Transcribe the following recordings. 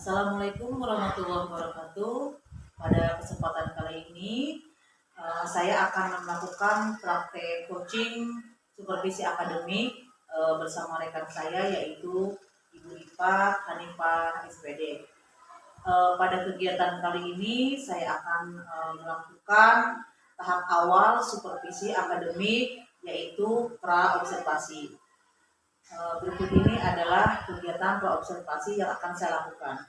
Assalamualaikum warahmatullahi wabarakatuh. Pada kesempatan kali ini, saya akan melakukan praktek coaching supervisi akademik bersama rekan saya yaitu Ibu Ipa Hanifah SPD. Pada kegiatan kali ini, saya akan melakukan tahap awal supervisi akademik yaitu pra-observasi. Berikut ini adalah kegiatan pra-observasi yang akan saya lakukan.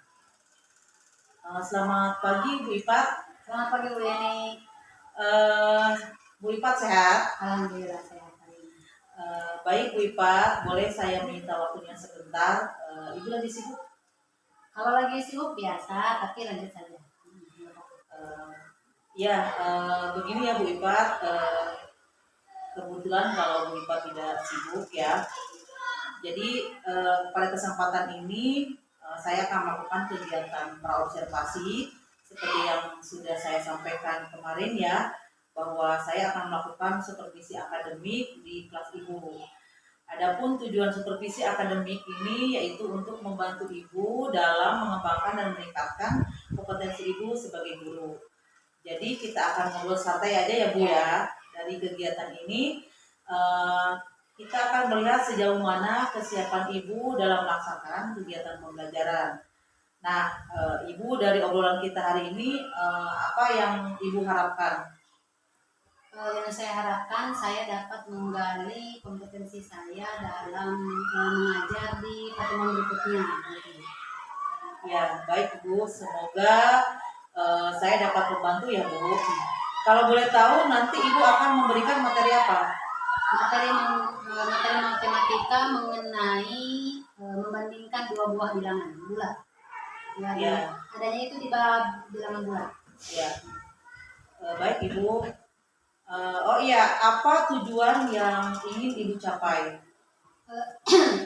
Selamat pagi Bu Ipat. Selamat pagi Bu Yani. Bu Ipat sehat? Alhamdulillah sehat. Baik Bu Ipat, boleh saya minta waktunya sebentar? Ibu lagi sibuk? Kalau lagi sibuk biasa, tapi lanjut saja. Begini ya Bu Ipat. Kebetulan kalau Bu Ipat tidak sibuk ya. Jadi pada kesempatan ini saya akan melakukan kegiatan praobservasi seperti yang sudah saya sampaikan kemarin ya, bahwa saya akan melakukan supervisi akademik di kelas Ibu. Adapun tujuan supervisi akademik ini yaitu untuk membantu Ibu dalam mengembangkan dan meningkatkan kompetensi Ibu sebagai guru. Jadi kita akan ngobrol santai aja ya Bu ya. Dari kegiatan ini kita akan melihat sejauh mana kesiapan Ibu dalam melaksanakan kegiatan pembelajaran. Nah, Ibu dari obrolan kita hari ini, apa yang Ibu harapkan? Yang saya harapkan saya dapat menggali kompetensi saya dalam mengajar di pertemuan berikutnya. Ya, baik Bu. Semoga saya dapat membantu ya Bu. Kalau boleh tahu, nanti Ibu akan memberikan materi apa? Materi matematika mengenai membandingkan dua buah bilangan bulat. Ya. Adanya itu di bab bilangan bulat. Ya. Baik Ibu. Apa tujuan yang ingin Ibu capai?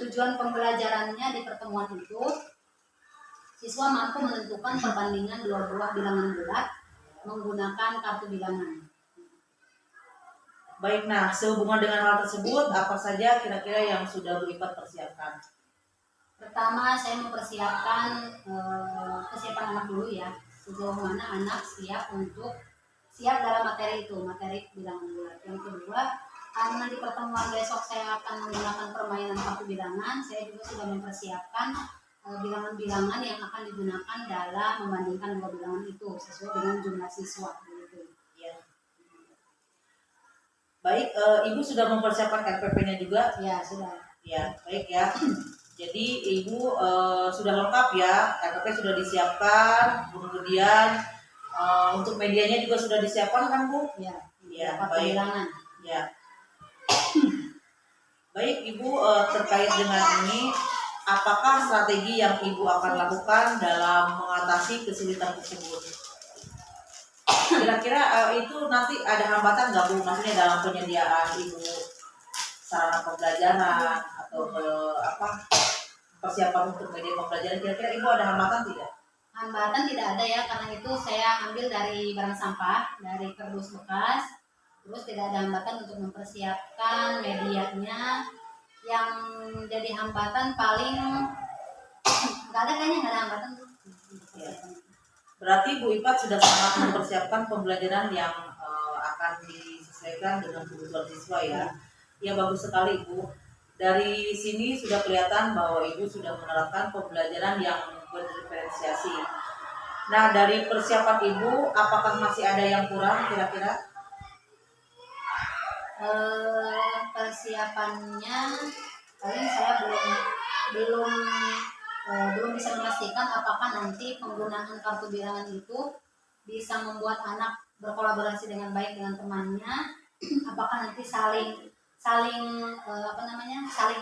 Tujuan pembelajarannya di pertemuan itu, siswa mampu menentukan perbandingan dua buah bilangan bulat menggunakan kartu bilangan. Baik, nah sehubungan dengan hal tersebut, apa saja kira-kira yang sudah Bu Ipat persiapkan? Pertama, saya mempersiapkan kesiapan anak dulu ya, sejauh mana anak siap dalam materi itu, materi bilangan bulat. Yang kedua, karena di pertemuan besok saya akan menggunakan permainan kartu bilangan, saya juga sudah mempersiapkan bilangan-bilangan yang akan digunakan dalam membandingkan dua bilangan itu sesuai dengan jumlah siswa. Baik, Ibu sudah mempersiapkan RPP-nya juga? Ya, sudah. Ya, baik ya. Jadi Ibu sudah lengkap ya, RPP sudah disiapkan, kemudian untuk medianya juga sudah disiapkan kan Bu? Ya, baik. Ya. Baik Ibu, terkait dengan ini, apakah strategi yang Ibu akan lakukan dalam mengatasi kesulitan tersebut? Kira-kira itu nanti ada hambatan nggak Bu? Maksudnya dalam penyediaan Ibu sarana pembelajaran atau persiapan untuk media pembelajaran, kira-kira Ibu ada hambatan tidak? Hambatan tidak ada ya, karena itu saya ambil dari barang sampah, dari kardus bekas. Terus tidak ada hambatan untuk mempersiapkan medianya. Yang jadi hambatan paling nggak ada hambatan tuh. Ya. Berarti Bu Ipat sudah sangat mempersiapkan pembelajaran yang akan disesuaikan dengan kebutuhan siswa ya. Ya bagus sekali Ibu. Dari sini sudah kelihatan bahwa Ibu sudah menerapkan pembelajaran yang berdiferensiasi. Nah, dari persiapan Ibu, apakah masih ada yang kurang kira-kira? Persiapannya paling saya belum bisa memastikan apakah nanti penggunaan kartu bilangan itu bisa membuat anak berkolaborasi dengan baik dengan temannya, apakah nanti saling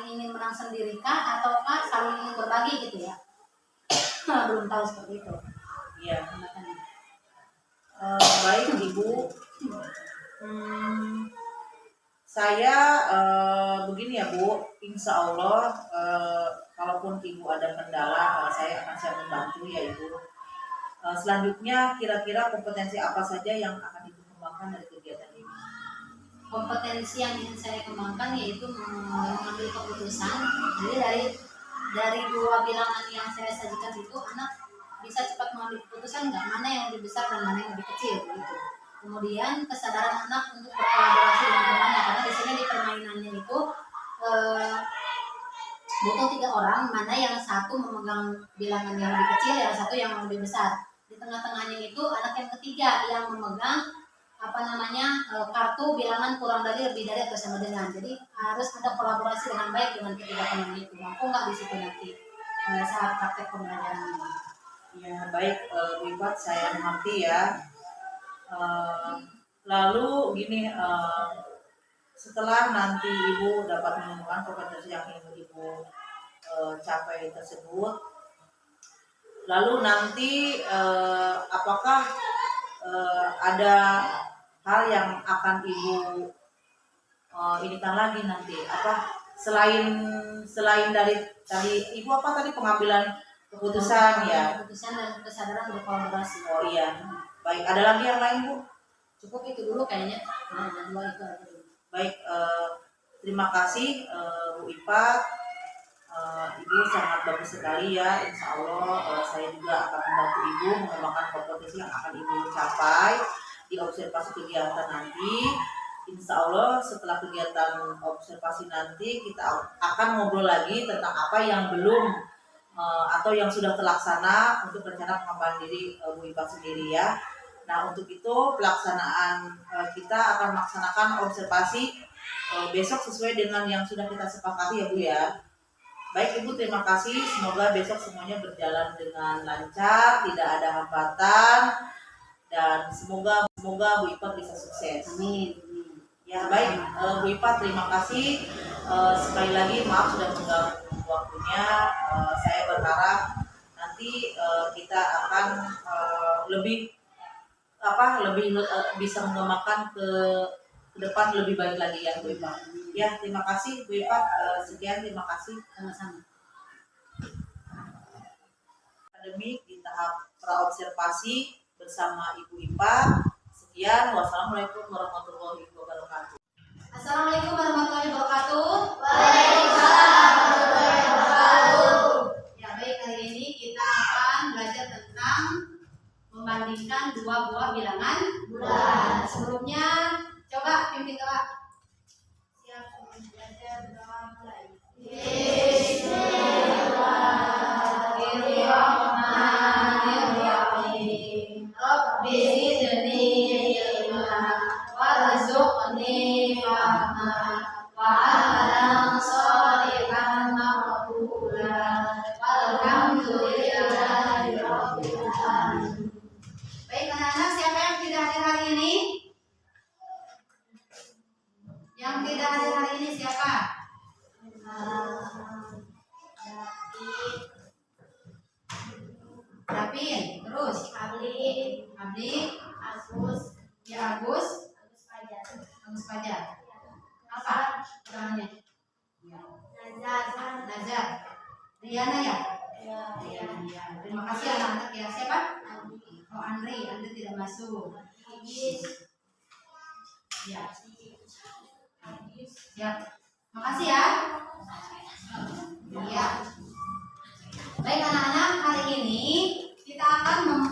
ingin menang sendiri kah ataukah saling ingin berbagi gitu ya. Belum tahu seperti itu. Iya. Baik Ibu. Saya begini ya Bu, insya Allah kalaupun Ibu ada kendala, saya akan siap membantu ya Ibu. Selanjutnya kira-kira kompetensi apa saja yang akan Ibu kembangkan dari kegiatan ini? Kompetensi yang ingin saya kembangkan yaitu mengambil keputusan. Jadi dari dua bilangan yang saya sajikan itu anak bisa cepat mengambil keputusan nggak, mana yang lebih besar dan mana yang lebih kecil gitu. Kemudian kesadaran anak untuk berkolaborasi dengan temannya, karena di sini di permainannya itu butuh 3 orang, mana yang satu memegang bilangan yang lebih kecil, yang satu yang lebih besar. Di tengah-tengahnya itu anak yang ketiga yang memegang kartu bilangan kurang dari, lebih dari, atau sama dengan. Jadi harus ada kolaborasi dengan baik dengan ketiga teman itu. Mampu nggak di situ nanti saat praktek pembelajaran ini? Ya baik, Bu Ipat, saya mengerti ya. Lalu gini, setelah nanti Ibu dapat menemukan kompetensi yang ingin Ibu capai tersebut, lalu nanti apakah ada hal yang akan Ibu inikan lagi nanti? Apa selain dari Ibu apa tadi, pengambilan keputusan ya? Keputusan dan kesadaran berkolaborasi. Oh iya, baik. Ada lagi yang lain, Bu? Cukup itu dulu kayaknya. Nah, yang 2 itu aja dulu. Baik, terima kasih Bu Ipat. Ibu sangat bagus sekali ya. Insya Allah saya juga akan membantu Ibu mengembangkan kompetensi yang akan Ibu capai di observasi kegiatan nanti. Insya Allah setelah kegiatan observasi nanti kita akan ngobrol lagi tentang apa yang belum atau yang sudah terlaksana untuk rencana pengembangan diri Bu Ipat sendiri ya. Nah, untuk itu pelaksanaan kita akan melaksanakan observasi besok sesuai dengan yang sudah kita sepakati ya Bu ya. Baik Ibu, terima kasih. Semoga besok semuanya berjalan dengan lancar, tidak ada hambatan, dan semoga Bu Ipat bisa sukses. Amin. Ya baik, Bu Ipat terima kasih. Sekali lagi maaf sudah mengganggu waktunya. Saya berharap nanti kita akan lebih bisa mengembangkan ke depan lebih baik lagi ya Bu Ipat. Ya terima kasih Bu Ipat. Sekian, terima kasih. Sama-sama. Akademik di tahap praobservasi bersama Ibu Ipat. Sekian, wassalamualaikum warahmatullahi wabarakatuh. Assalamualaikum warahmatullahi wabarakatuh. Waalaikumsalam warahmatullahi wabarakatuh. Ya baik, hari ini kita akan belajar tentang membandingkan 2 buah bilangan bulan. Sebelumnya coba pimpin doa. Siap, belajar doa mulai. Bismillahirrahmanirrahim. Rabbi zidni ilma warzuqni fahma wa amalan shalihan maqbula walhamdulillahi rabbil alamin. Baik anak-anak, siapa yang tidak hadir hari ini? Yang tidak hadir hari ini siapa? Dapin, terus Abli, Agus, ya Agus Fajar. Apa namanya? Nazar. Riana ya? Ya. Terima kasih anak-anak ya. Siapa? Oh, Andri tidak masuk. Ya. Ya. Makasih ya. Iya. Baik anak-anak, hari ini kita akan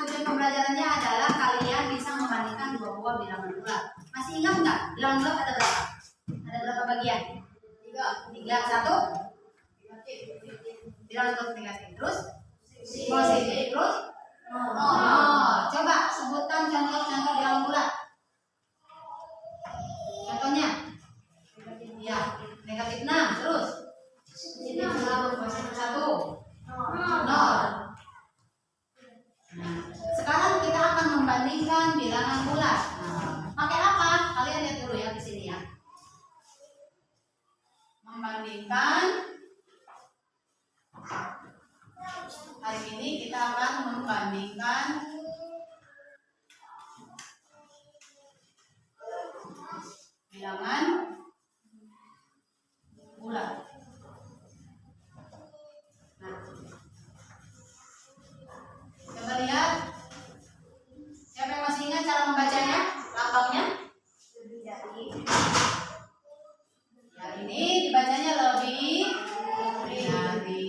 tujuan pembelajarannya adalah kalian bisa membandingkan 2 buah bilangan bulat. Masih ingat nggak? Bilangan bulat ada berapa? Ada berapa bagian? 3. 1. Bilangan bulat negatif. Terus positif. Terus coba sebutkan contoh-contoh bilangan bulat. Contohnya? Ya, negatif 6. Terus? 1. 0. Sekarang kita akan membandingkan bilangan bulat. Pakai apa? Kalian lihat dulu ya di sini ya. Membandingkan. Hari ini kita akan membandingkan bilangan bulat. Coba lihat. Siapa yang masih ingat cara membacanya? Lambangnya? Ya, ini dibacanya lebih dari.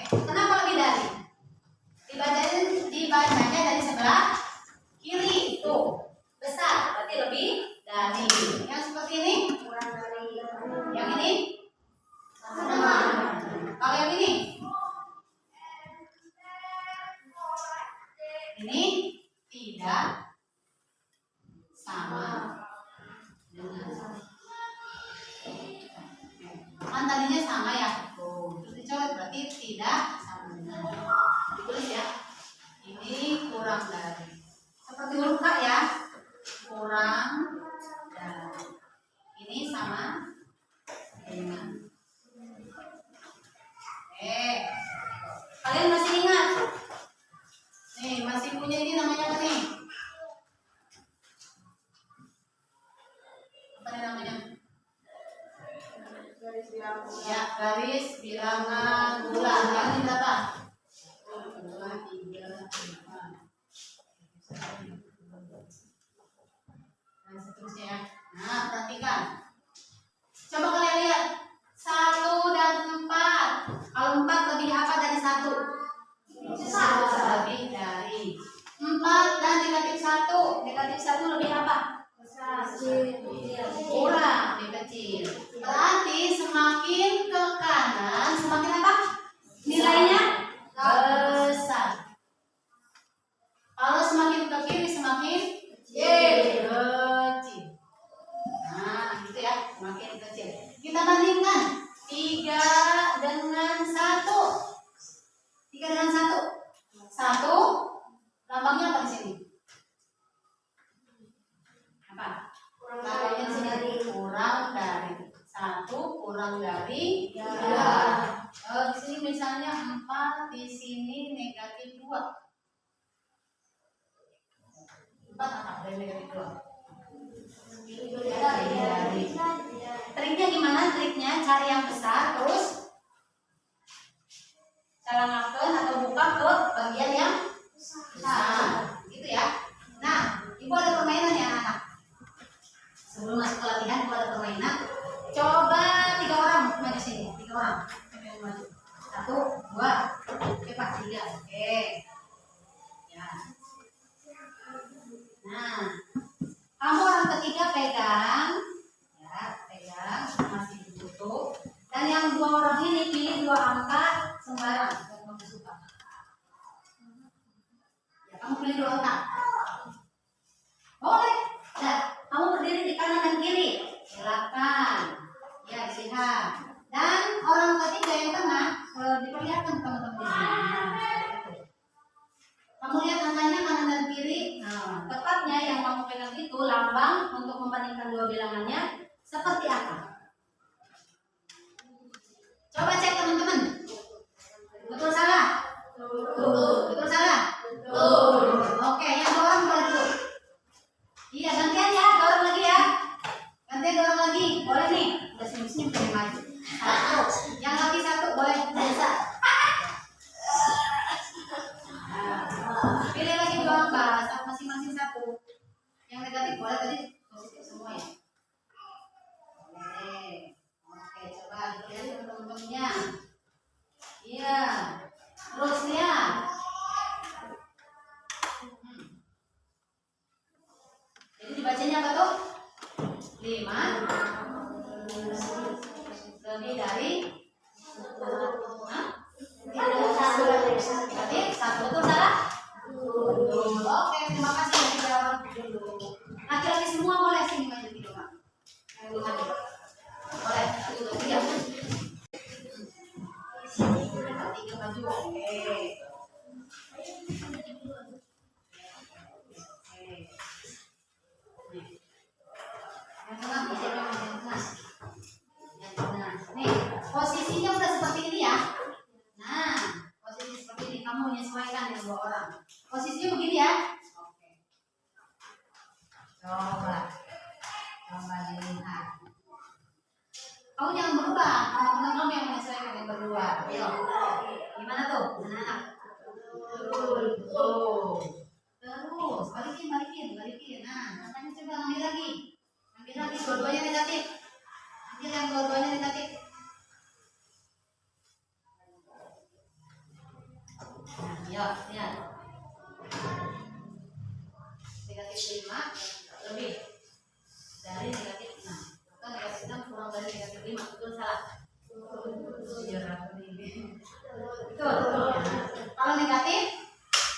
Kenapa lebih dari? kan tadinya sama ya. Tuh, terus dicoret berarti tidak sama. Ditulis ya. Ini kurang dari. Seperti huruf K ya. Kurang dari. Ini sama dengan. Kalian masih ingat? Nih, masih punya ini namanya apa nih? Apa nih namanya? Ya, garis bilangan bulan. Yang ini berapa? 2, 3, 4. Dan seterusnya. Nah, perhatikan. Coba kalian lihat. 1 dan 4. Kalau 4 lebih apa dari 1? 1 lebih dari 4 dan negatif 1. Negatif 1 lebih apa? Kurang, lebih kecil. Berarti semakin ke kanan, semakin apa? Nilainya besar. Kalau semakin ke kiri, semakin kecil. Nah, gitu ya, semakin kecil. Kita bandingkan 3 dengan 1. 3 dengan 1. 1 lambangnya apa di sini? Apa? Lambangnya di sini kurang dari. 1 kurang dari 3. Di sini misalnya 4, di sini negatif 2. 4 apa? Dari negatif 2. Triknya gimana? Triknya cari yang besar, terus calangakeun atau buka ke bagian yang besar, gitu ya. Nah, ibu ada permainan ya anak. Sebelum masuk ke latihan, ibu ada permainan. Coba 3 orang maju sini, 3 orang. Maju. 1, 2, oke Pak, 3, oke. Ya. Nah, kamu orang ketiga pegang, ya, pegang, masih ditutup. Dan yang 2 orang ini pilih 2 angka sembarang yang kamu suka. Ya, kamu pilih 2 angka. Boleh. Nah, kamu berdiri di kanan dan kiri. Silakan. Ya, dilihat. Dan orang ketiga yang tengah diperlihatkan teman-teman di sini. Kamu lihat angkanya kanan dan kiri. Nah, tepatnya yang kamu pegang itu lambang untuk membandingkan 2 bilangannya seperti apa? Coba cek teman-teman. Betul salah? Betul salah? Oke, yang 2 orang boleh dulu. Iya, gantian ya, 2 orang lagi ya. Gantian 2 orang lagi. Boleh nih. Udah senyum-senyum pengen maju. 1. Yang lagi 1 boleh biasa. Pilih lagi 2 angka, masing-masing 1. Yang negatif boleh, tadi positif semua ya. Oke, coba dilihat teman-temannya. Iya, terus lihat. Jadi dibacanya apa tuh? 5 lebih dari 1. Betul salah? Oke, terima kasih ya 3 orang. Laki-laki semua boleh sini maju gitu Pak. Yang belum maju. Boleh, 1, 2, 3. 3 maju. Oke. Yang tengah, yang tengah. Yang tengah. Nih, posisinya udah seperti ini ya. Nah, posisi seperti ini kamu menyesuaikan yang 2 orang. Posisinya begini ya. Oke. Coba dilihat. Kamu jangan berubah. Teman-teman kamu yang menyesuaikan yang berdua. Ayo. Gimana tuh, anak-anak? Terus balikin. Nah, katanya coba ambil lagi. Dua-duanya negatif. Ambil yang dua-duanya negatif. Nah, yuk, lihat. Negatif 5 lebih dari negatif 6. Atau negatif 6 kurang dari negatif 5. Betul salah? Betul. Kalau negatif,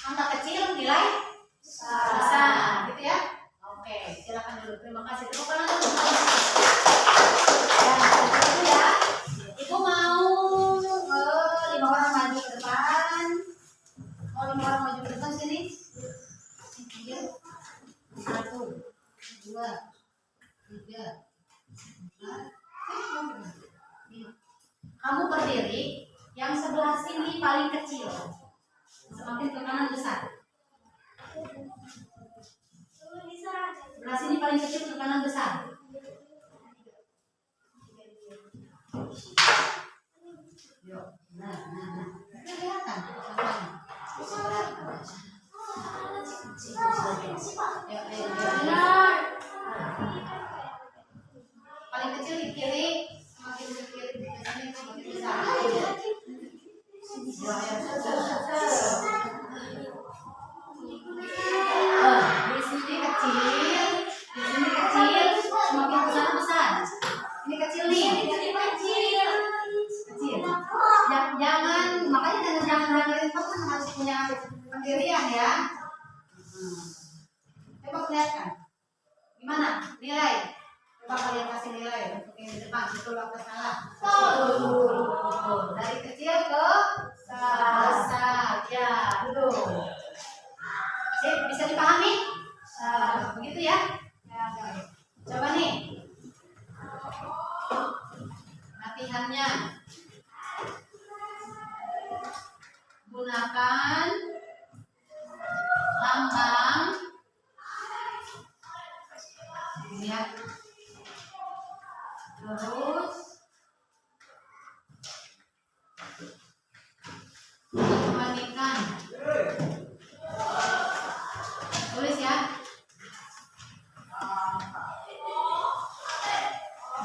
angka kecil nilai besar, gitu ya. Oke, silakan dulu. Terima kasih. Tepuk tangan dulu. Ya, itu ya. kamu berdiri, yang sebelah sini paling kecil, semakin ke kanan besar. Sebelah sini paling kecil, ke kanan besar. Yuk, nah. Kelihatan. Paling kecil di kiri, semakin ke kiri semakin besar. Di sini kecil, semakin besar besar. Ini kecil nih, kecil. Jangan, makanya jangan dengerin teman, harus punya pendirian ya. Coba kelihatan, gimana nilai? Coba kalian kasih nilai untuk yang di depan, betul atau salah? Betul. Dari kecil ke besar, ya betul. Bisa dipahami? Begitu ya? Coba nih, latihannya. Gunakan lambang ya. Terus kembalikan. Tulis ya.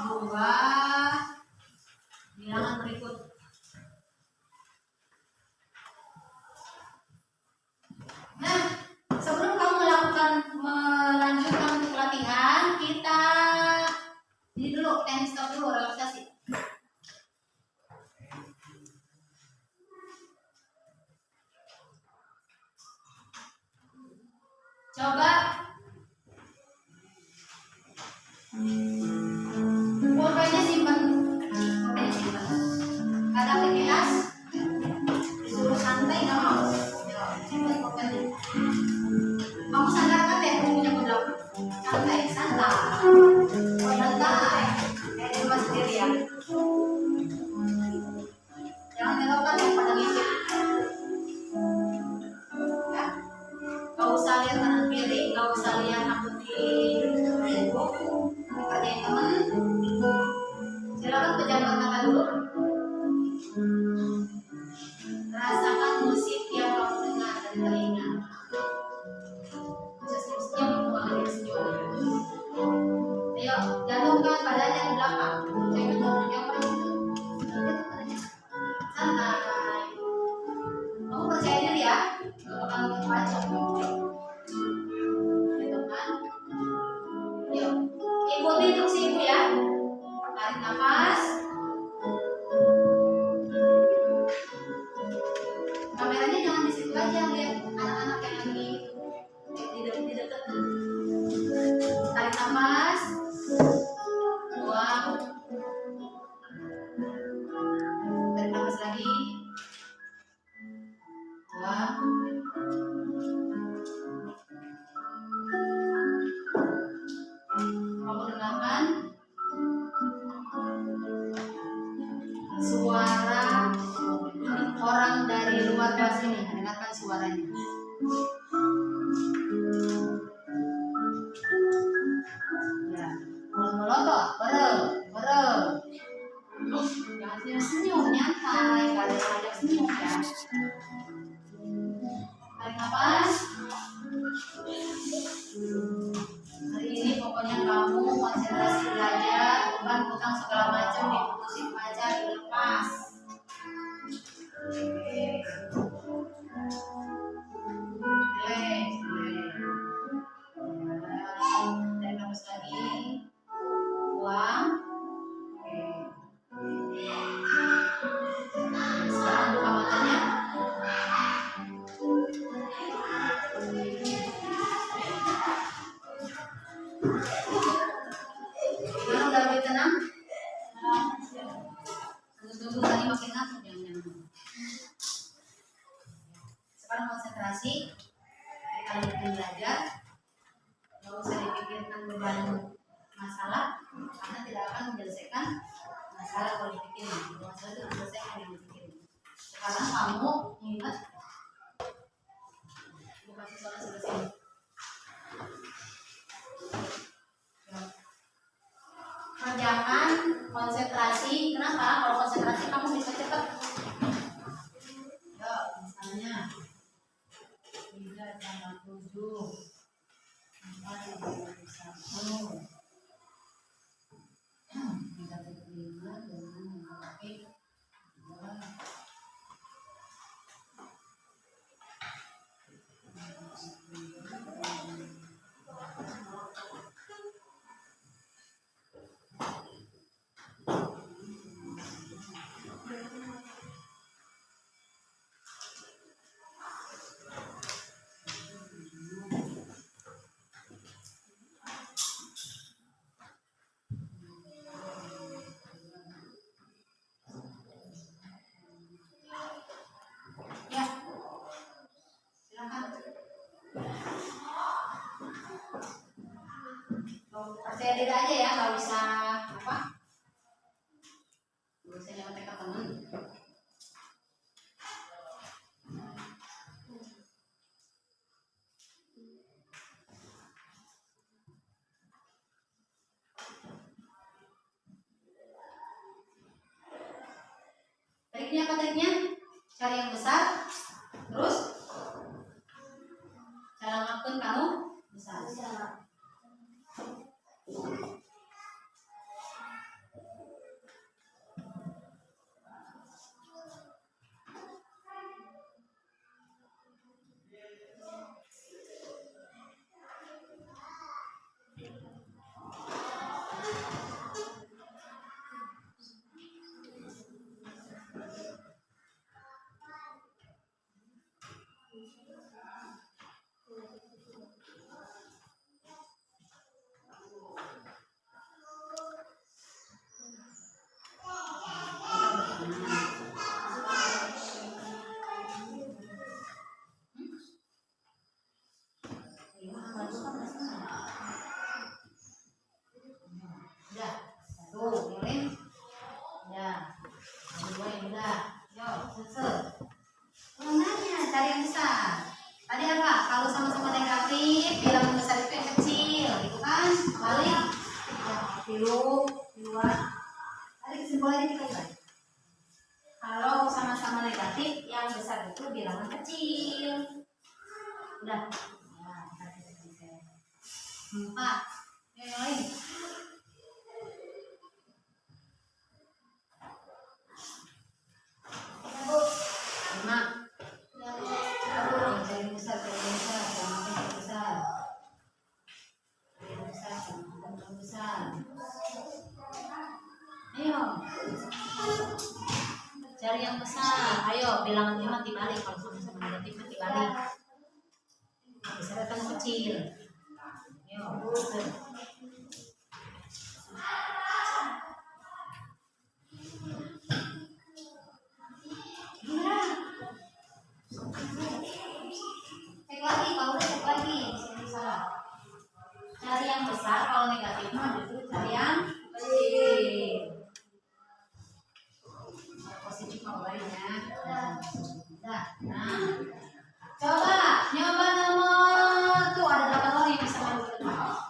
2 bilangan berikut. Nah, sebelum kamu melanjutkan untuk latihan, kita ini dulu, time stop dulu, relaksasi. Coba pulpennya simpan, ada aktivitas disuruh santai nggak mau? Simpan pulpennya. Kamu sadarkan ya punya budak santai, kayak di rumah sendiri ya. Jangan ngelokan yang pada ngintip. Ya, nggak usah lihat kanan kiri, nggak usah lihat aku di Facebook, kerjain temen. Silakan pejamkan mata dulu. Rasakan musik yang kamu dengar dari telinga. Ayo, jatuhkan badannya ke belakang. Santai. Kamu percaya diri ya. Kamu baca. Jatuhkan. Yuk, ikuti instruksi ibu ya. Tarik nafas. Kameranya jangan di situ aja, lihat anak-anak yang lagi di dekat. Tarik nafas, buang, tarik nafas lagi, buang. Kamu dengarkan suara orang dari luar kelas ini, dengarkan suaranya. Ya, melotot, berem. Jangan senyum, nyantai, kalian ajak senyum ya. Tarik nafas. Hari ini pokoknya kamu konsentrasi belajar, beban hutang segala macam diputusin aja, dilepas. Relax. Tarik nafas lagi, buang. Sekarang buka matanya. Sekarang udah lebih tenang. Tunggu tadi makin ngantuk jangan. Sekarang konsentrasi, kita lanjutkan belajar. Gak usah dipikirkan beban masalah, karena tidak akan menyelesaikan masalah. sekarang kalau dipikirin masalah itu diselesaikan yang dipikirin. Sekarang kamu ingat bukan soal selesai. Kerjakan konsentrasi. Kenapa? Kalau konsentrasi kamu bisa cepat. Ya, misalnya 3+7 4+1 3+5 dengan memiliki 2. Ya, silakan. Percaya diri aja ya, nggak bisa apa? Nggak bisa nyontek ke temen. Triknya apa triknya? Cari yang besar, terus cara ngelakuin kamu besar. Udah, satu, ini. Udah, dua ini udah. Yo, selesai. Nanya, cari yang besar. Tadi apa? Kalau sama-sama negatif, bilang yang besar itu yang kecil, gitu kan? Balik. Ya, tilu, dua. Tadi kesimpulannya kita lihat. Kalau sama-sama negatif, yang besar itu bilangan kecil. Udah. Nah, kita bisa. 4. Yang lain. 5. Yang besar, yang besar. Ayo. Cari yang besar. Ayo, bilangan 5 dibalik. Kalau sama-sama negatif dibalik. Besar atau kecil. Ayo, besar. Cek lagi, kalau udah cek lagi. Sini salah. Cari yang besar, kalau negatifnya justru cari yang kecil. Positif mau ya. Nah, coba nyoba nomor tuh ada 8 orang yang bisa main bola.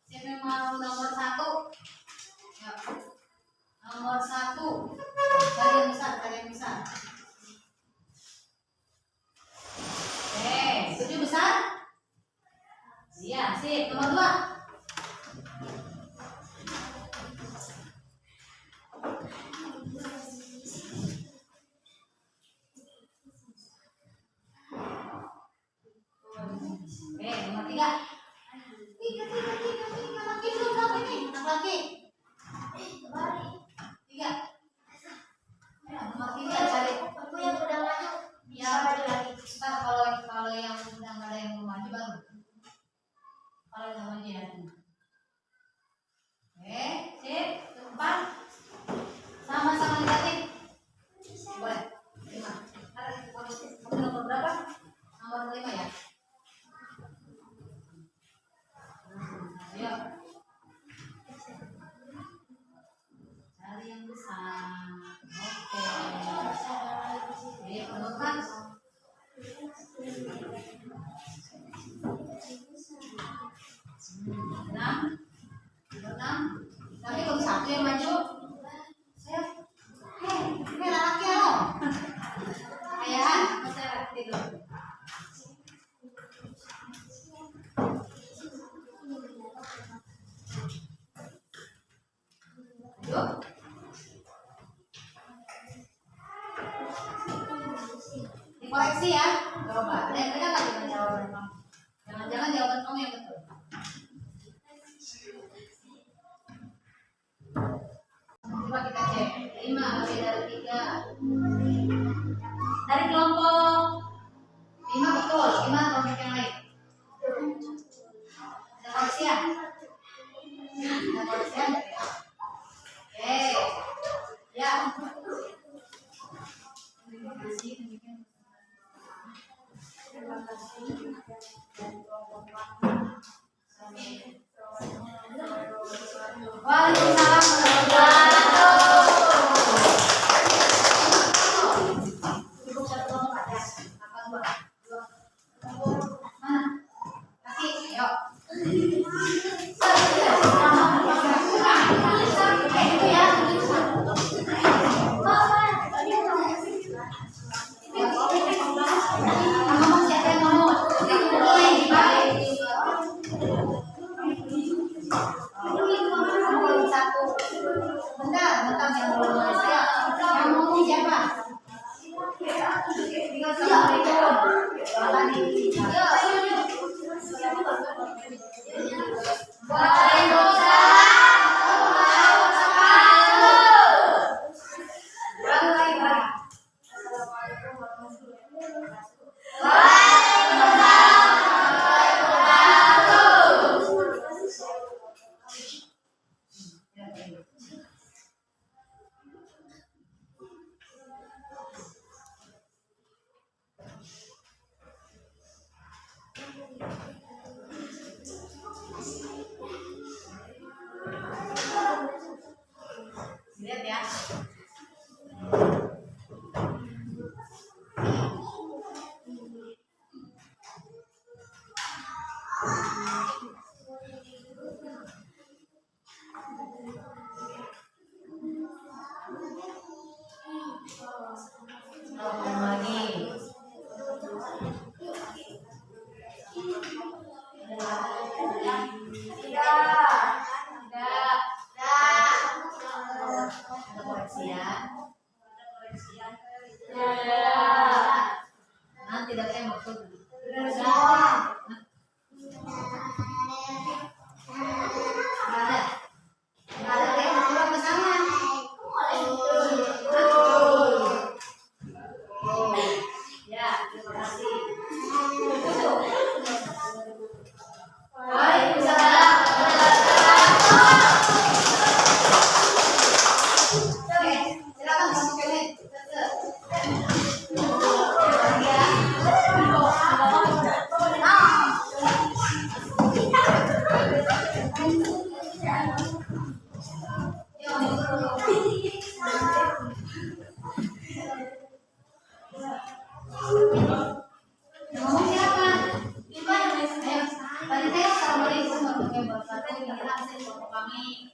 Siapa yang mau nomor 1? Ya. Nomor 1. Cari yang besar, cari yang besar. Oke, 7 besar? Iya, sip. Nomor 2. Oke, nomor 3. Tiga. Laki dulu, berapa ini? Anak laki. 3. Ya, nomor 3 cari koreksi ya. Coba. Mereka lagi jawaban kamu. Jangan-jangan jawaban kamu yang betul. Coba kita cek. 5 lebih dari 3. Dari kelompok 5 betul. 5 kelompok yang lain. Ada koreksian? Ada koreksian? Oke. Ya. Terima kasih. Waalaikumsalam warahmatullahi wabarakatuh. Cukup 1 kelompok ya. Apa 2? Mana? Kaki, ayo. Itu ya. Ngomong siapa yang ngomong? Satu. Bentar yang belum saya. Yang ngomong siapa? Lihat ya. Lagi. Nanti tidak ada yang maksud. Ya, terima kasih. Waalaikumsalam. Oke, silakan masuk ke sini. Ngomong siapa? Ayo, Panitia, assalamualaikum warahmatullahi wabarakatuh. Inilah hasil kelompok kami.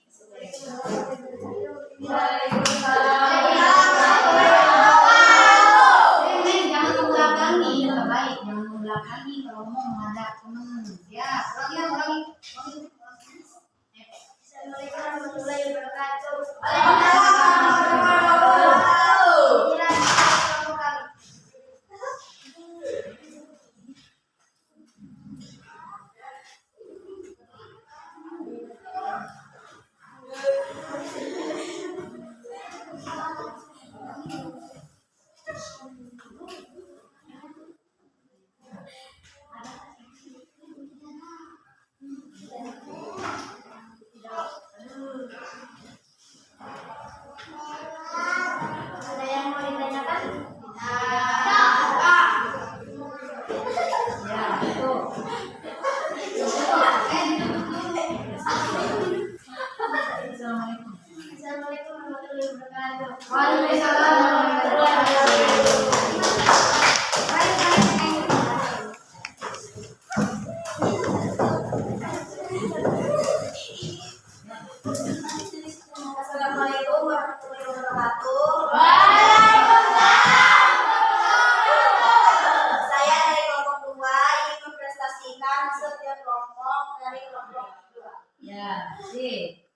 Jangan membelakangi, baik. Jangan membelakangi kalau mau menghadap teman. Ya, ulangi. Assalamualaikum warahmatullahi wabarakatuh. Ada yang mau ditanyakan? Ya, itu. Assalamualaikum warahmatullahi wabarakatuh. Waalaikumsalam warahmatullahi wabarakatuh. Assalamualaikum warahmatullahi wabarakatuh. Saya dari kelompok 2 ingin memprestasikan setiap kelompok dari kelompok 2. Ya, sih.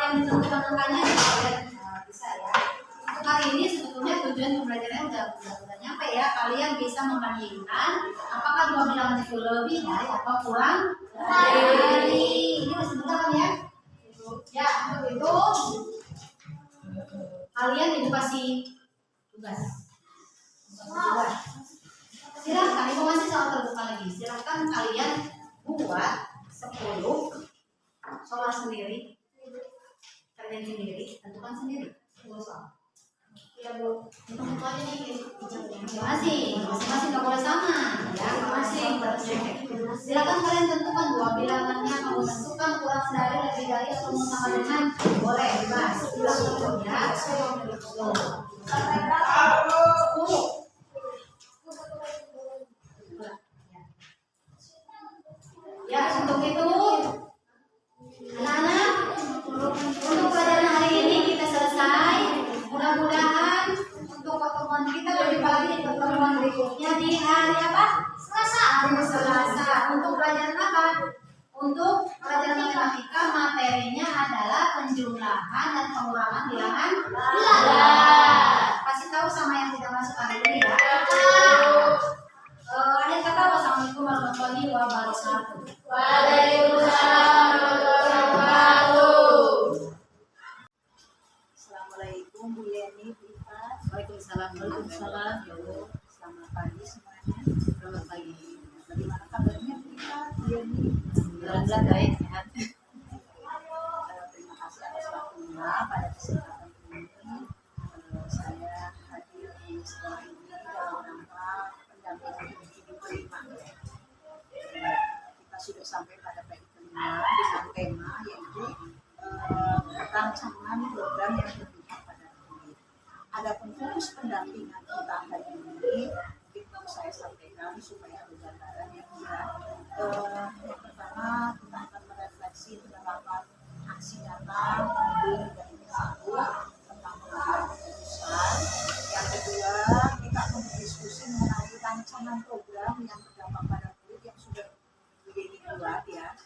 yang ditentukan angkanya bisa ya. Untuk hari ini sebetulnya tujuan pembelajarannya udah nyampe ya. Kalian bisa membandingkan apakah dua bilangan itu lebih dari atau kurang dari. Ini masih bentar kan ya? Ya, untuk itu kalian ibu kasih tugas. Silahkan, itu masih soal terbuka lagi. Silahkan kalian buat 10 soal sendiri, kalian sendiri, tentukan sendiri 10 soal. Ya Bu, itu aja nih. Masing-masing nggak boleh sama, ya masing-masing. Silakan kalian tentukan dua bilangannya, kamu tentukan kurang dari, lebih dari, atau mau sama dengan, boleh bebas. Ya, 10. Ya, untuk itu anak-anak, untuk pelajaran hari ini kita selesai. Mudah-mudahan untuk pertemuan kita lebih lagi di pertemuan berikutnya di hari apa? Selasa. Hari Selasa. Untuk pelajaran apa? Untuk pelajaran matematika materinya adalah penjumlahan dan pengurangan bilangan bulat. Kasih tahu sama yang tidak masuk hari ini ya. Akhir kata, wassalamualaikum warahmatullahi wabarakatuh. Waalaikumsalam warahmatullahi wabarakatuh. Assalamualaikum Bu Yeni, Bu Ipa. Waalaikumsalam. Waalaikumsalam. Ya Allah, selamat pagi semuanya. Selamat pagi. Bagaimana kabarnya Bu Ipa, Bu Yeni? Alhamdulillah baik, sehat. Terima kasih atas waktunya pada kesempatan ini. Saya hadir di sekolah ini dalam rangka pendampingan individu kelima. Kita sudah sampai pada PI kelima dengan tema yaitu rancangan program yang berpihak pada kulit. Adapun fokus pendampingan kita hari ini mungkin mau saya sampaikan supaya ada gambaran yang mudah. Yang pertama kita akan merefleksi penerapan aksi nyata dari tersebut tentang pengambilan keputusan. Yang kedua kita akan berdiskusi mengenai rancangan program yang berdampak pada kulit yang sudah dibuat ya.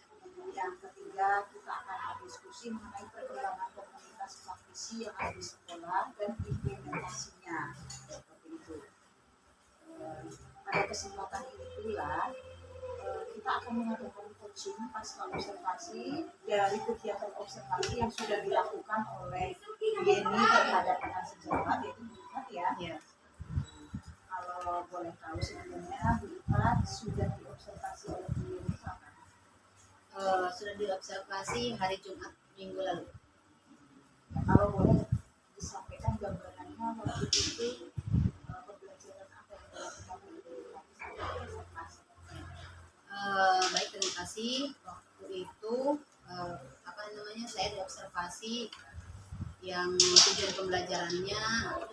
Yang ketiga kita akan berdiskusi mengenai perkembangan komunitas praktisi yang ada di sekolah dan implementasinya seperti itu. Pada kesempatan ini pula kita akan mengadakan coaching pasca observasi dari kegiatan observasi yang sudah dilakukan oleh Yeni terhadap anak sejawat yaitu Bu Ipat ya. Ya. Kalau boleh tahu sebelumnya Bu Ipat sudah diobservasi oleh Bu Yeni kapan? Sudah diobservasi hari Jumat minggu lalu. Ya, kalau boleh disampaikan gambarannya waktu itu pembelajaran apa yang dilakukan oleh Bu Ipat saat observasi? Baik, terima kasih. Waktu itu saya diobservasi yang tujuan pembelajarannya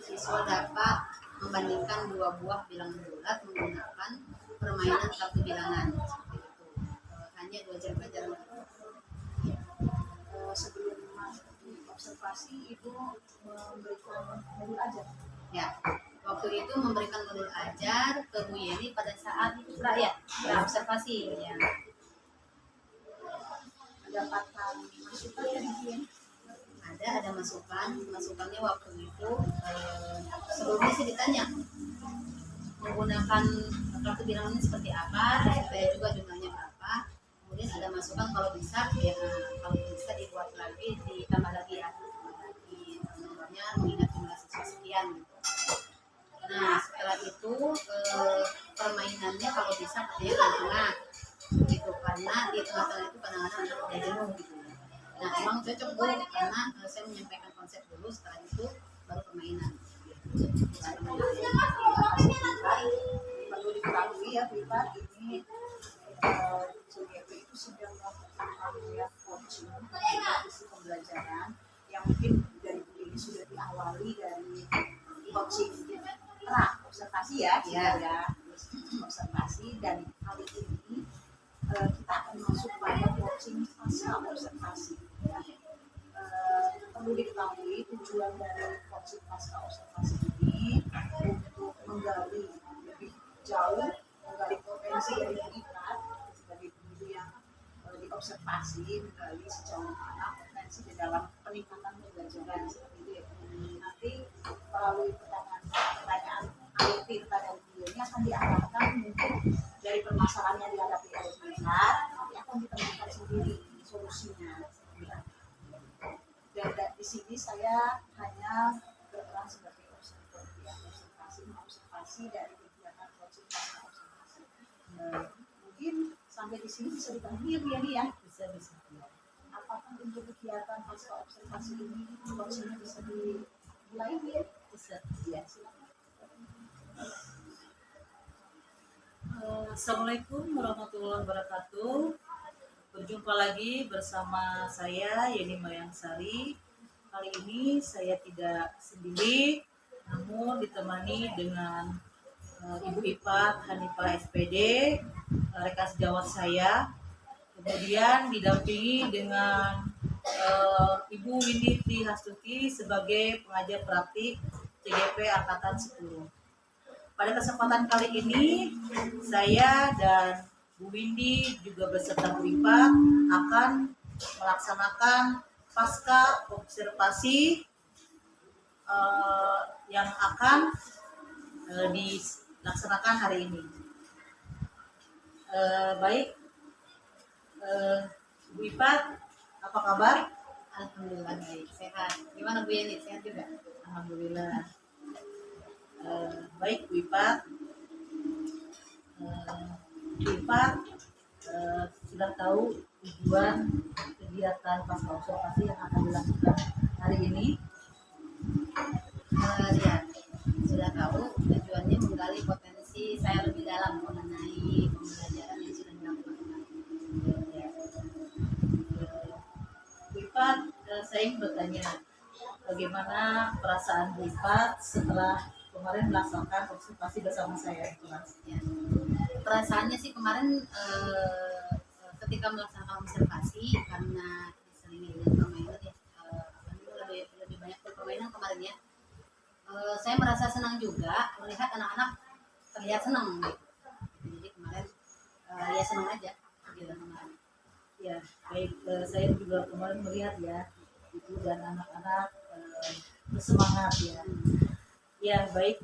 siswa dapat membandingkan dua buah bilangan bulat menggunakan permainan kartu bilangan. Seperti itu. Hanya 2 jam pelajaran. Sebelum masuk di observasi itu memberikan modul ajar. Ya, waktu itu memberikan modul ajar ke Bu Yeni pada saat observasi ya. Mendapatkan masukan dari Bu Yeni. Ada masukannya waktu itu sebelumnya sih ditanya menggunakan kartu bilangannya seperti apa, supaya juga jumlahnya berapa. Kemudian ada masukan kalau bisa dibuat lagi, ditambah lagi ya, di nomornya mengingat jumlah siswa sekian gitu. Nah setelah itu permainannya kalau bisa katanya ke tengah gitu, karena di tengah-tengah itu kadang-kadang anak udah jenuh gitu. Nah emang cocok Bu, karena saya menyampaikan konsep dulu, setelah itu baru permainan. Perlu diketahui ya Bu Ipat, ini CGP itu sedang melakukan coaching visi pembelajaran yang mungkin dari Bu Yeni sudah diawali dari coaching observasi ya, observasi, dan kali ini kita akan masuk pada coaching pasca observasi. Perlu diketahui tujuan dari coaching pasca observasi ini untuk menggali lebih jauh, menggali potensi dari kita sebagai guru yang diobservasi, menggali sejauh mana potensi di dalam peningkatan pembelajaran seperti itu ya. Nanti melalui pertanyaan AIP pada video ini akan diarahkan mungkin dari permasalahan yang dihadapi oleh pihak, nanti akan ditemukan sendiri solusinya. Dan di sini saya hanya berperan sebagai observasi dari kegiatan observasi. Mungkin sampai di sini bisa dipahami ya Bu Yani ya. Bisa. Apakah untuk kegiatan pasca observasi ini waktunya bisa dimulai ya? Bisa. Ya, silakan. Assalamualaikum warahmatullahi wabarakatuh. Berjumpa lagi bersama saya Yeni Mayangsari. Kali ini saya tidak sendiri, namun ditemani dengan Ibu Ipat Hanifah SPD, rekan sejawat saya. Kemudian didampingi dengan Ibu Windy Trihastuti sebagai pengajar praktik CGP Angkatan 10. Pada kesempatan kali ini, saya dan Bu Windy juga beserta Bu Ipat akan melaksanakan pasca observasi yang akan dilaksanakan hari ini. Baik, Bu Ipat, apa kabar? Alhamdulillah baik, sehat. Gimana Bu Yani, sehat juga? Alhamdulillah. Baik Bu Ipat, Bu Ipat sudah tahu tujuan kegiatan pasca observasi yang akan dilakukan hari ini? Ya, sudah tahu. Tujuannya menggali potensi saya lebih dalam mengenai pembelajaran yang sudah dilakukan kemarin. Ya. Bu Ipat, saya ingin bertanya, bagaimana perasaan Bu Ipat setelah kemarin melaksanakan observasi bersama saya di kelas? Ya. Perasaannya sih kemarin ketika melaksanakan observasi karena diselingi dengan permainan ya, lebih banyak permainan kemarin ya. Saya merasa senang juga melihat anak-anak terlihat senang gitu. Jadi kemarin ya senang aja gitu kemarin. Ya, baik, saya juga kemarin melihat ya, itu dan anak-anak bersemangat ya. Ya, baik,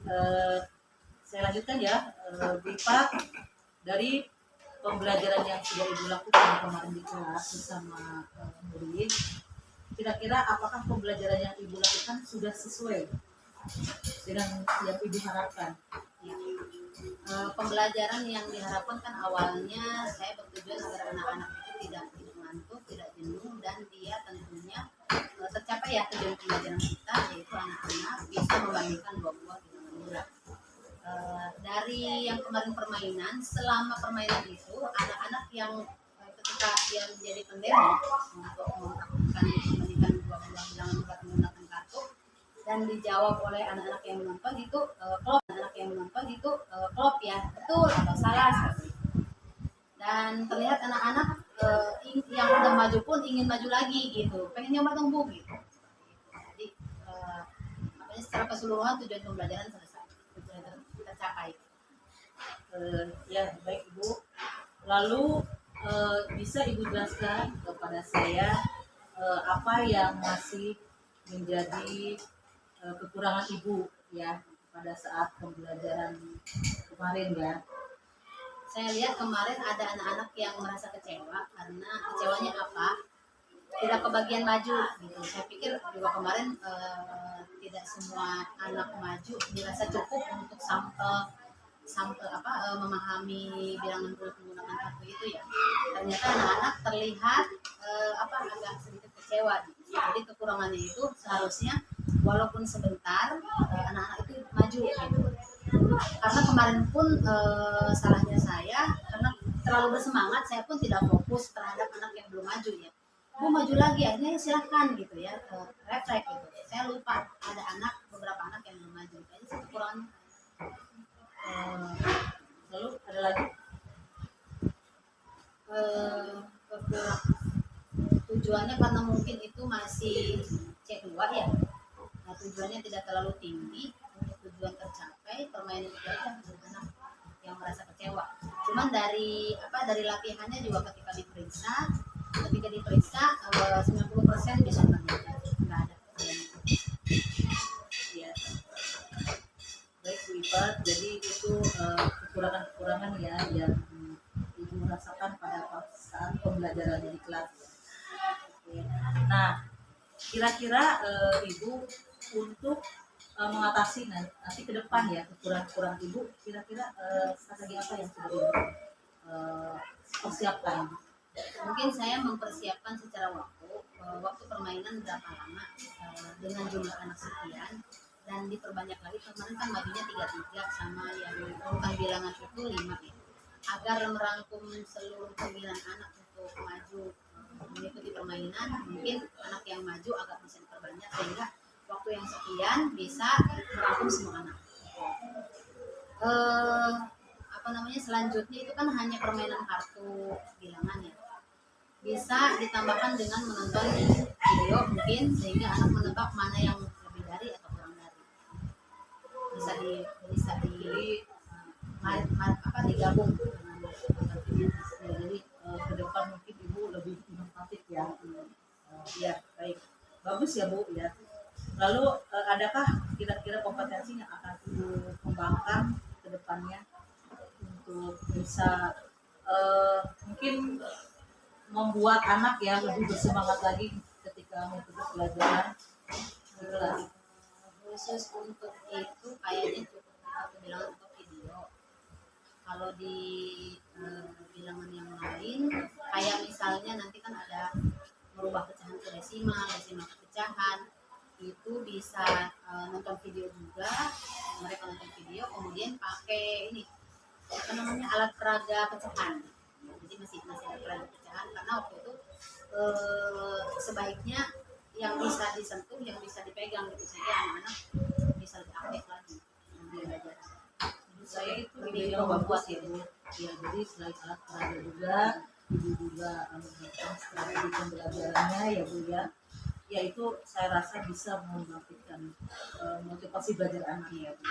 saya lanjutkan ya, Bu Ipat, dari pembelajaran yang sudah Ibu lakukan kemarin di kelas bersama murid, kira-kira apakah pembelajaran yang Ibu lakukan sudah sesuai dengan yang Ibu harapkan? Ya. Pembelajaran yang diharapkan kan awalnya saya bertujuan agar anak-anak itu tidak ngantuk, tidak jenuh, dan dia tentunya tercapai ya tujuan pembelajaran kita, yaitu anak-anak bisa membandingkan buah-buah dengan murah. Dari yang kemarin permainan, selama permainan itu anak-anak yang ketika dia menjadi pendemo untuk melakukan membandingkan buah-buah dengan murah menggunakan kartu dan dijawab oleh anak-anak yang menonton itu klop ya, betul atau salah seperti itu. Dan terlihat anak-anak yang udah maju pun ingin maju lagi gitu, pengen nyoba dong Bu gitu. Jadi secara keseluruhan tujuan pembelajaran selesai, tujuan tercapai. Ya, baik Ibu. Lalu bisa Ibu jelaskan kepada saya apa yang masih menjadi kekurangan Ibu ya pada saat pembelajaran kemarin ya? Saya lihat kemarin ada anak-anak yang merasa kecewa karena kecewanya apa? Tidak kebagian maju gitu. Saya pikir juga kemarin tidak semua anak maju dirasa cukup untuk memahami bilangan bulat menggunakan kartu itu ya. Ternyata anak-anak terlihat agak sedikit kecewa. Jadi kekurangannya itu seharusnya walaupun sebentar anak-anak itu maju gitu. Karena kemarin pun salahnya saya karena terlalu bersemangat, saya pun tidak fokus terhadap anak yang belum maju ya. Bu maju lagi, akhirnya silahkan gitu ya, refleks gitu. Saya lupa ada beberapa anak yang belum maju. Jadi kekurangannya. Lalu ada lagi? Tujuannya karena mungkin itu masih C2 ya. Nah, tujuannya tidak terlalu tinggi, untuk tujuan tercapai permainan itu aja anak yang merasa kecewa. Cuman dari latihannya juga ketika diperiksa 90% bisa mengerjakan. kira-kira Ibu untuk mengatasi nanti ke depan ya kekurangan Ibu, kira-kira strategi apa yang sudah Ibu persiapkan? Mungkin saya mempersiapkan secara waktu permainan berapa lama dengan jumlah anak sekian, dan diperbanyak lagi. Kemarin kan majunya 3-3 sama yang bukan bilangan itu 5 ya, agar merangkum seluruh 9 anak untuk maju mengikuti permainan. Mungkin anak yang maju agak bisa diperbanyak sehingga waktu yang sekian bisa merangkum semua anak. Selanjutnya itu kan hanya permainan kartu bilangan ya, bisa ditambahkan dengan menonton video mungkin, sehingga anak menebak mana yang lebih dari atau kurang dari. Digabung dengan Jadi ke depan mungkin Ibu lebih inovatif ya. Ya baik, bagus ya Bu ya. Lalu adakah kira-kira kompetensi yang akan Ibu kembangkan ke depannya untuk bisa mungkin membuat anak ya lebih bersemangat lagi ketika mengikuti pelajaran? khusus untuk itu kayaknya cukup aku bilang untuk video. Kalau di bilangan yang lain, kayak misalnya nanti kan ada merubah pecahan ke desimal ke pecahan, itu bisa nonton video juga. Mereka nonton video kemudian pakai ini alat peraga pecahan. Jadi masih ada peraga pecahan, karena waktu itu sebaiknya yang bisa disentuh, yang bisa dipegang gitu, sehingga anak-anak bisa lebih aktif lagi belajar. Menurut saya itu ide yang bagus ya Bu. Ya, jadi selain alat peraga juga, Ibu juga memberikan strategi pembelajarannya ya Bu ya. Ya itu saya rasa bisa membangkitkan motivasi belajar anak ya Bu.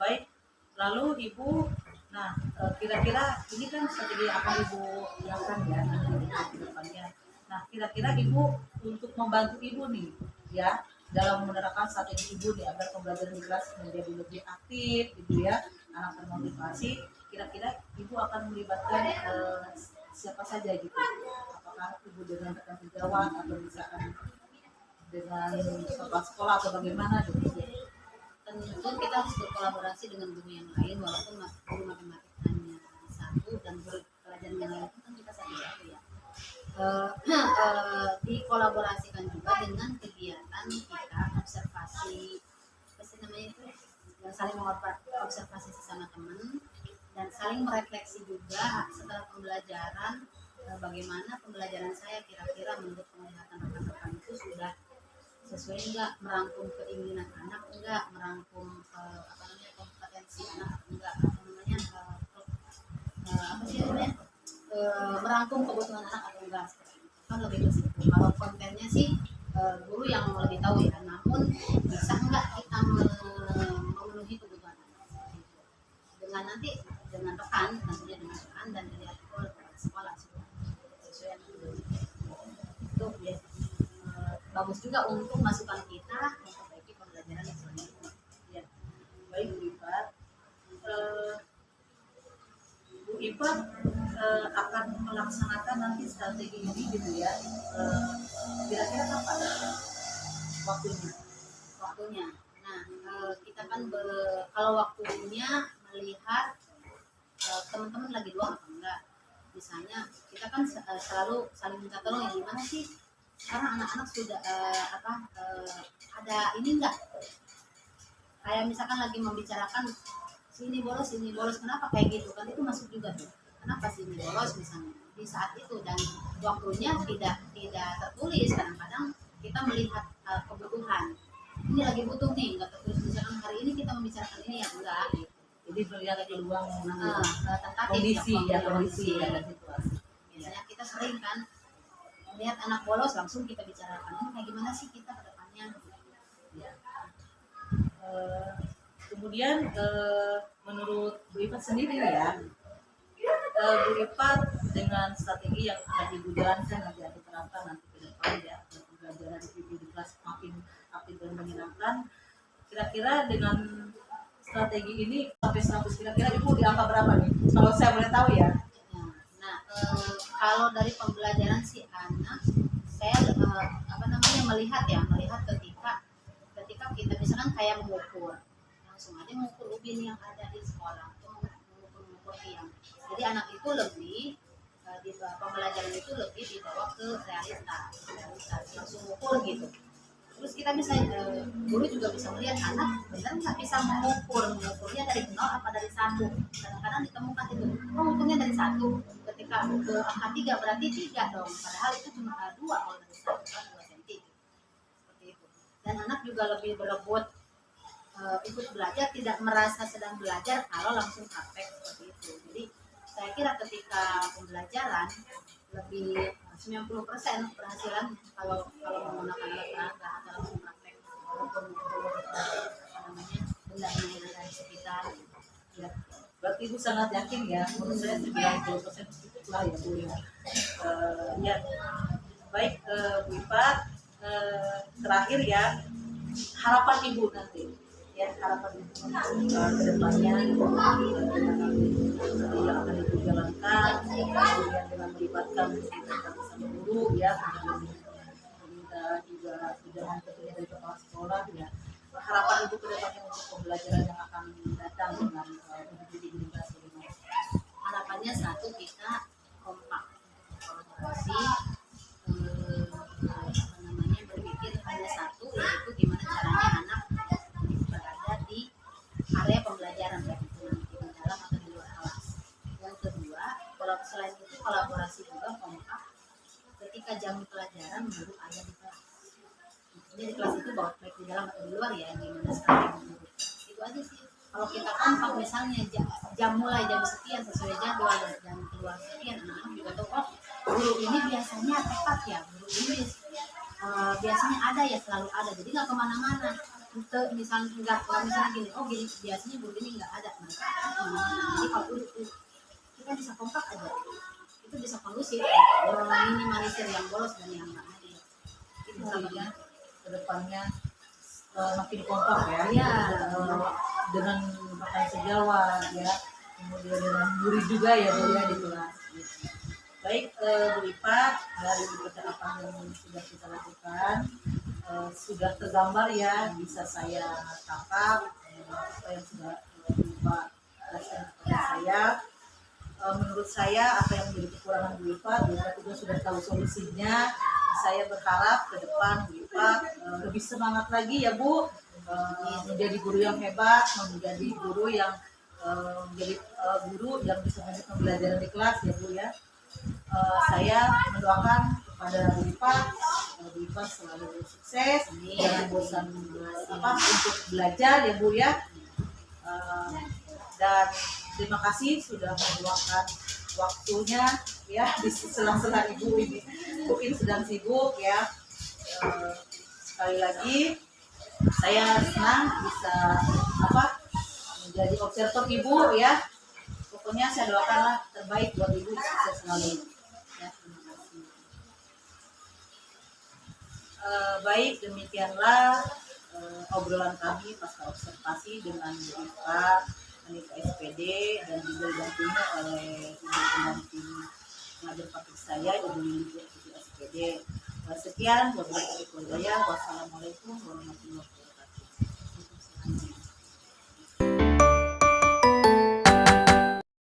Baik, lalu Ibu, nah kira-kira ini kan strategi akan Ibu lakukan ya nanti ke depannya. Nah kira-kira Ibu untuk membantu Ibu nih ya dalam menerapkan strategi Ibu nih agar pembelajaran di kelas menjadi lebih aktif gitu ya, anak termotivasi, kira-kira Ibu akan melibatkan siapa saja gitu? Apakah Ibu dengan rekan sejawat atau misalkan dengan sekolah atau bagaimana gitu? Tentu kita harus berkolaborasi dengan guru yang lain, walaupun guru matematika hanya satu dan guru pelajaran yang lain itu kan kita satu-satu ya. Dikolaborasikan juga dengan kegiatan kita observasi, saling mengobservasi sesama teman dan saling merefleksi juga setelah pembelajaran, bagaimana pembelajaran saya kira-kira menurut penglihatan rekan-rekan itu sudah sesuai enggak, merangkum keinginan anak enggak, merangkum kompetensi anak enggak, merangkum kebutuhan anak atau enggak, kan lebih ke situ. Kalau kontennya sih guru yang lebih tahu ya, namun bisa enggak kita memenuhi kebutuhan anak dengan nanti dengan rekan, tentunya dengan rekan dan dilihat sekolah sesuai itu ya. Bagus juga untuk masukan kita memperbaiki pembelajaran yang selanjutnya. Ya, baik Bu Ipat. Bu Ipat akan melaksanakan nanti strategi ini gitu ya. Kira-kira kapan waktunya? Nah, kita kan kalau waktunya melihat teman-teman lagi luang atau enggak. Misalnya kita kan selalu saling minta tolong, ya gimana sih? Karena anak-anak sudah ada ini enggak, kayak misalkan lagi membicarakan sini bolos, kenapa kayak gitu kan, itu masuk juga tuh, kenapa sini bolos misalnya di saat itu, dan waktunya tidak tertulis. Kadang-kadang kita melihat kebutuhan, ini lagi butuh nih, nggak tertulis, misalkan hari ini kita membicarakan ini ya enggak gitu. Jadi melihat peluang kondisi ya situasi. Biasanya kita sering kan lihat anak bolos, langsung kita bicarakan ini kayak gimana sih kita ke depannya. Ya. Kemudian menurut Bu Ipat sendiri ya, Bu Ipat dengan strategi yang akan Ibu jalankan nanti akan diterapkan nanti ke depan ya, pembelajaran Ibu di kelas makin aktif dan menyenangkan. Kira-kira dengan strategi ini sampai 100, kira-kira Ibu di angka berapa nih? Kalau saya boleh tahu ya. Nah, kalau dari pembelajaran si anak, saya melihat ketika kita misalkan kayak mengukur, langsung aja mengukur ubin yang ada di sekolah atau mengukur tiang. Jadi anak itu lebih di pembelajaran itu lebih dibawa ke realitas langsung mengukur gitu. Terus kita bisa guru juga bisa melihat anak benar nggak bisa mengukurnya dari 0 apa dari 1. Kadang-kadang ditemukan itu, oh ukurnya dari 1, ketika ke angka 3 berarti 3 dong, padahal itu cuma 2 kalau dari 1 kan 2 cm seperti itu. Dan anak juga lebih berebut ikut belajar, tidak merasa sedang belajar kalau langsung praktek seperti itu. Jadi saya kira ketika pembelajaran lebih 90% keberhasilan kalau menggunakan alat peraga atau langsung praktek benda-benda yang ada di sekitar. Ya. Berarti Ibu sangat yakin ya, menurut saya 90% cukup lah ya Bu ya. Ya. Baik Bu Ipa, terakhir ya, harapan Ibu nanti ya, harapan Ibu ke depannya yang akan Ibu jalankan, kemudian dengan melibatkan sama guru ya, pemerintah juga sudah tentunya dari kepala sekolah ya. Harapan Ibu ke depannya untuk pembelajaran yang akan datang dengan mendidik generasi ini. Harapannya satu, kita kompak, kolaborasi, berpikir hanya satu, yaitu gimana caranya anak berada di area pembelajaran, baik itu nanti di dalam atau di luar kelas. Yang kedua, selain itu kolaborasi juga kompak ketika jam pelajaran baru ada di kelas. Maksudnya di kelas itu baik di dalam atau di luar ya, gimana sekarang menurut. Itu aja sih. Kalau kita kompak misalnya jam mulai jam sekian sesuai jadwal, jam keluar sekian, anak-anak juga tahu, oh guru ini biasanya tepat ya, guru ini biasanya ada ya, selalu ada, jadi nggak kemana-mana. Untuk misalnya misalnya gini, oh gini biasanya guru ini nggak ada, mereka kemana-mana. Jadi kalau kita bisa kompak aja, itu bisa kondusif, minimalisir yang bolos dan yang nggak hadir. Itu Intinya ke depannya makin kompak ya, Iya. dengan makan sejawat ya, kemudian dengan guru juga ya Bu ya di kelas. Baik Bu Ipa, dari percakapan yang sudah kita lakukan sudah tergambar ya, bisa saya tangkap apa yang sudah Bu Ipa jelaskan kepada saya. Menurut saya apa yang menjadi kekurangan Bu Ipa juga sudah tahu solusinya. Saya berharap ke depan Bu Ipa lebih semangat lagi ya Bu, menjadi guru yang hebat, menjadi guru yang guru yang bisa banyak pembelajaran di kelas ya Bu ya. Saya mendoakan kepada Bu Ipa selalu sukses, jangan bosan untuk belajar ya Bu ya. Dan terima kasih sudah meluangkan waktunya ya di sela-sela Ibu ini mungkin sedang sibuk ya. Sekali lagi saya senang bisa menjadi observer Ibu ya. Pokoknya saya doakanlah terbaik buat Ibu, sukses selalu ya. Terima kasih. Baik, demikianlah obrolan kami pasca observasi dengan Bu Ipa, Anita SPD, dan juga didampingi oleh Ibu pendamping pengajar praktik saya, Ibu Lili SPD. Sekian, wabillahi taufiq wal hidayah. Wassalamualaikum warahmatullahi wabarakatuh.